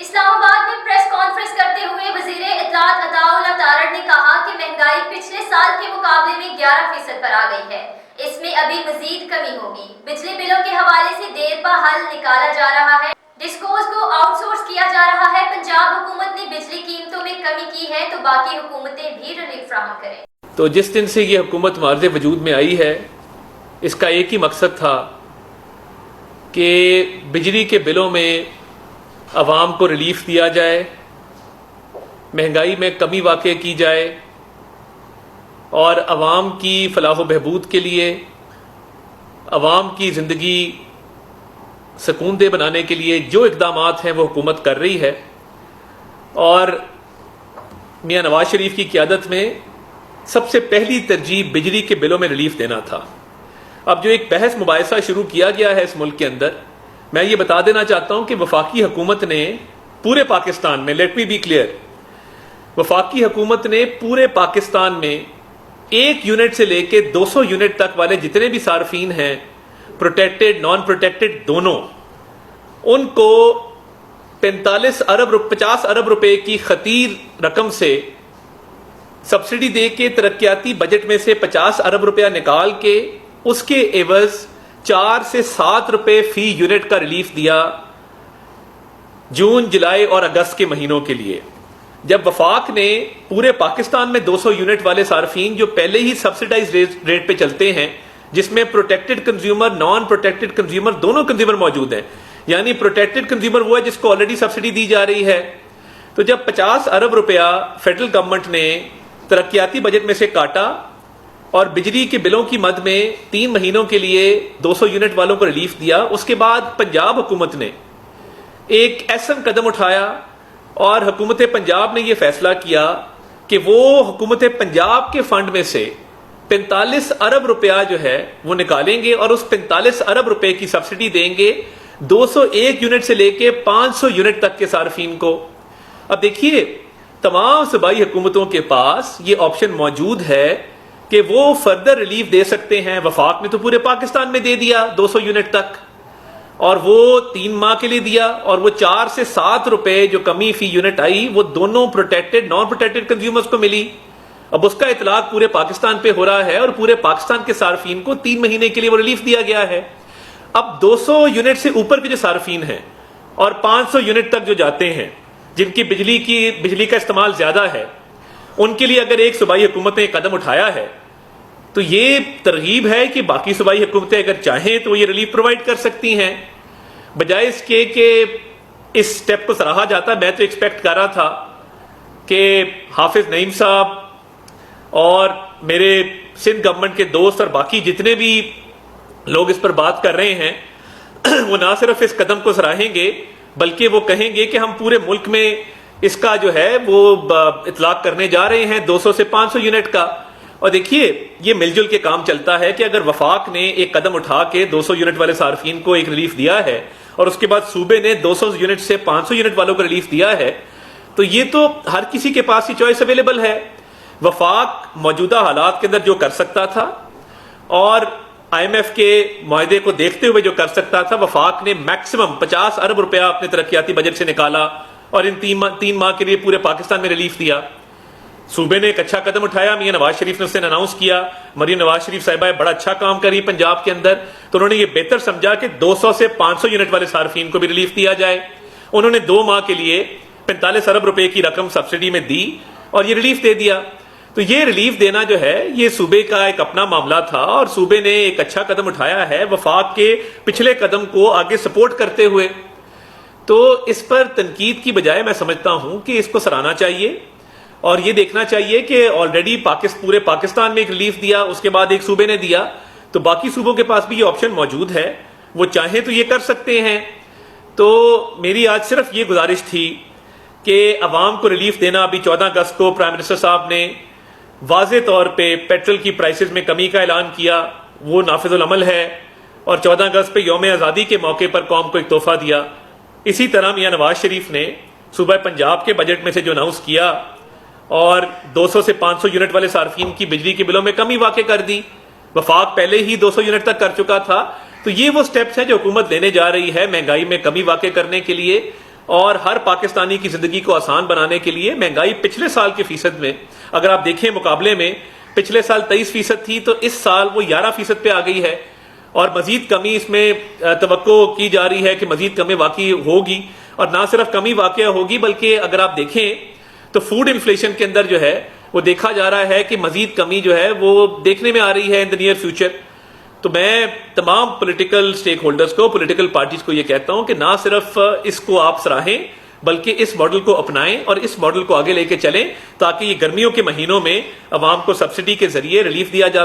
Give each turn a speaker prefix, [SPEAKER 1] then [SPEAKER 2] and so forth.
[SPEAKER 1] اسلام آباد میں press conference کرتے ہوئے وزیر اطلاعات عطاءاللہ تارڑ نے کہا کہ مہنگائی پچھلے سال کے مقابلے میں 11% پر آ گئی ہے، اس میں ابھی مزید کمی ہوگی۔ بجلی بلوں کے حوالے سے دیر پا حل نکالا جا رہا ہے، ڈسکوز کو آؤٹ سورس کیا جا رہا ہے۔ پنجاب حکومت نے بجلی قیمتوں میں کمی کی ہے تو باقی حکومتیں بھی ریلیف فراہم کریں۔
[SPEAKER 2] تو جس دن سے یہ حکومت معرض وجود میں آئی ہے، اس کا ایک ہی مقصد تھا کہ بجلی کے بلوں میں عوام کو ریلیف دیا جائے، مہنگائی میں کمی واقع کی جائے اور عوام کی فلاح و بہبود کے لیے، عوام کی زندگی سکون دہ بنانے کے لیے جو اقدامات ہیں وہ حکومت کر رہی ہے۔ اور میاں نواز شریف کی قیادت میں سب سے پہلی ترجیح بجلی کے بلوں میں ریلیف دینا تھا۔ اب جو ایک بحث مباحثہ شروع کیا گیا ہے اس ملک کے اندر، میں یہ بتا دینا چاہتا ہوں کہ وفاقی حکومت نے پورے پاکستان میں، لیٹ می بی کلیئر، وفاقی حکومت نے پورے پاکستان میں 1 یونٹ سے لے کے 200 یونٹ تک والے جتنے بھی صارفین ہیں، پروٹیکٹڈ نان پروٹیکٹڈ دونوں، ان کو 50 ارب روپے کی خطیر رقم سے سبسڈی دے کے ترقیاتی بجٹ میں سے 50 ارب روپیہ نکال کے اس کے عوض 4 سے 7 روپے فی یونٹ کا ریلیف دیا جون، جولائی اور اگست کے مہینوں کے لیے۔ جب وفاق نے پورے پاکستان میں 200 یونٹ والے صارفین جو پہلے ہی سبسڈائز ریٹ پہ چلتے ہیں، جس میں protected consumer, naan protected consumer دونوں کنزیومر موجود ہیں، یعنی پروٹیکٹڈ کنزیومر وہ ہے جس کو آلریڈی سبسڈی دی جا رہی ہے، تو جب 50 ارب روپیہ فیڈرل گورنمنٹ نے ترقیاتی بجٹ میں سے کاٹا اور بجلی کے بلوں کی مد میں 3 مہینوں کے لیے 200 یونٹ والوں کو ریلیف دیا، اس کے بعد پنجاب حکومت نے ایک اہم قدم اٹھایا اور حکومت پنجاب نے یہ فیصلہ کیا کہ وہ حکومت پنجاب کے فنڈ میں سے 45 ارب روپیہ جو ہے وہ نکالیں گے اور اس 45 ارب روپے کی سبسڈی دیں گے 201 یونٹ سے لے کے 500 یونٹ تک کے صارفین کو۔ اب دیکھیے، تمام صوبائی حکومتوں کے پاس یہ آپشن موجود ہے کہ وہ فردر ریلیف دے سکتے ہیں۔ وفاق نے تو پورے پاکستان میں دے دیا 200 یونٹ تک، اور وہ 3 ماہ کے لیے دیا، اور وہ 4 سے 7 روپے جو کمی فی یونٹ آئی وہ دونوں پروٹیکٹڈ نان پروٹیکٹڈ کنزیومرز کو ملی۔ اب اس کا اطلاق پورے پاکستان پہ ہو رہا ہے اور پورے پاکستان کے صارفین کو 3 مہینے کے لیے وہ ریلیف دیا گیا ہے۔ اب 200 یونٹ سے اوپر کے جو صارفین ہیں اور 500 یونٹ تک جو جاتے ہیں، جن کی بجلی کا استعمال زیادہ ہے، ان کے لیے اگر ایک صوبائی حکومت نے قدم اٹھایا ہے تو یہ ترغیب ہے کہ باقی صوبائی حکومتیں اگر چاہیں تو یہ ریلیف پرووائڈ کر سکتی ہیں، بجائے اس کے کہ اس سٹیپ کو سراہا جاتا۔ میں تو ایکسپیکٹ کر رہا تھا کہ حافظ نعیم صاحب اور میرے سندھ گورنمنٹ کے دوست اور باقی جتنے بھی لوگ اس پر بات کر رہے ہیں وہ نہ صرف اس قدم کو سراہیں گے بلکہ وہ کہیں گے کہ ہم پورے ملک میں اس کا جو ہے وہ اطلاق کرنے جا رہے ہیں 200 سے 500 یونٹ کا۔ اور دیکھیے، یہ مل جل کے کام چلتا ہے کہ اگر وفاق نے ایک قدم اٹھا کے 200 یونٹ والے صارفین کو ایک ریلیف دیا ہے اور اس کے بعد صوبے نے 200 یونٹ سے 500 یونٹ والوں کو ریلیف دیا ہے، تو یہ تو ہر کسی کے پاس یہ چوائس اویلیبل ہے۔ وفاق موجودہ حالات کے اندر جو کر سکتا تھا اور IMF کے معاہدے کو دیکھتے ہوئے جو کر سکتا تھا، وفاق نے میکسیمم 50 ارب روپیہ اپنے ترقیاتی بجٹ سے نکالا اور ان 3 ماہ کے لیے پورے پاکستان میں ریلیف دیا۔ صوبے نے ایک اچھا قدم اٹھایا، میاں نواز شریف نے اس نے اناؤنس کیا، مریم نواز شریف صاحبہ بڑا اچھا کام کری پنجاب کے اندر، تو انہوں نے یہ بہتر سمجھا کہ 200 سے 500 یونٹ والے صارفین کو بھی ریلیف دیا جائے۔ انہوں نے 2 ماہ کے لیے 45 ارب روپے کی رقم سبسڈی میں دی اور یہ ریلیف دے دیا۔ تو یہ ریلیف دینا جو ہے یہ صوبے کا ایک اپنا معاملہ تھا اور صوبے نے ایک اچھا قدم اٹھایا ہے وفاق کے پچھلے قدم کو آگے سپورٹ کرتے ہوئے۔ تو اس پر تنقید کی بجائے میں سمجھتا ہوں کہ اس کو سراہنا چاہیے اور یہ دیکھنا چاہیے کہ آلریڈی پورے پاکستان میں ایک ریلیف دیا، اس کے بعد ایک صوبے نے دیا، تو باقی صوبوں کے پاس بھی یہ آپشن موجود ہے، وہ چاہیں تو یہ کر سکتے ہیں۔ تو میری آج صرف یہ گزارش تھی کہ عوام کو ریلیف دینا، ابھی 14 اگست کو پرائم منسٹر صاحب نے واضح طور پہ پیٹرول کی پرائسز میں کمی کا اعلان کیا، وہ نافذ العمل ہے، اور 14 اگست پہ یوم آزادی کے موقع پر قوم کو ایک تحفہ دیا۔ اسی طرح میاں نواز شریف نے صوبہ پنجاب کے بجٹ میں سے جو اناؤنس کیا اور 200 سے 500 یونٹ والے صارفین کی بجلی کے بلوں میں کمی واقع کر دی، وفاق پہلے ہی 200 یونٹ تک کر چکا تھا، تو یہ وہ سٹیپس ہیں جو حکومت لینے جا رہی ہے مہنگائی میں کمی واقع کرنے کے لیے۔ اور ہر پاکستانی کی زندگی کو آسان بنانے کے لیے مہنگائی پچھلے سال کے فیصد میں اگر آپ دیکھیں مقابلے میں پچھلے سال 23% تھی تو اس سال وہ 11% پہ آ گئی ہے، اور مزید کمی اس میں توقع کی جا رہی ہے کہ مزید کمی واقعی ہوگی، اور نہ صرف کمی واقع ہوگی بلکہ اگر آپ دیکھیں تو فوڈ انفلیشن کے اندر جو ہے وہ دیکھا جا رہا ہے کہ مزید کمی جو ہے وہ دیکھنے میں آ رہی ہے ان دا نیئر فیوچر۔ تو میں تمام پولیٹیکل سٹیک ہولڈرز کو، پولیٹیکل پارٹیز کو یہ کہتا ہوں کہ نہ صرف اس کو آپ سراہیں بلکہ اس ماڈل کو اپنائیں اور اس ماڈل کو آگے لے کے چلیں تاکہ یہ گرمیوں کے مہینوں میں عوام کو سبسڈی کے ذریعے ریلیف دیا جا سکے۔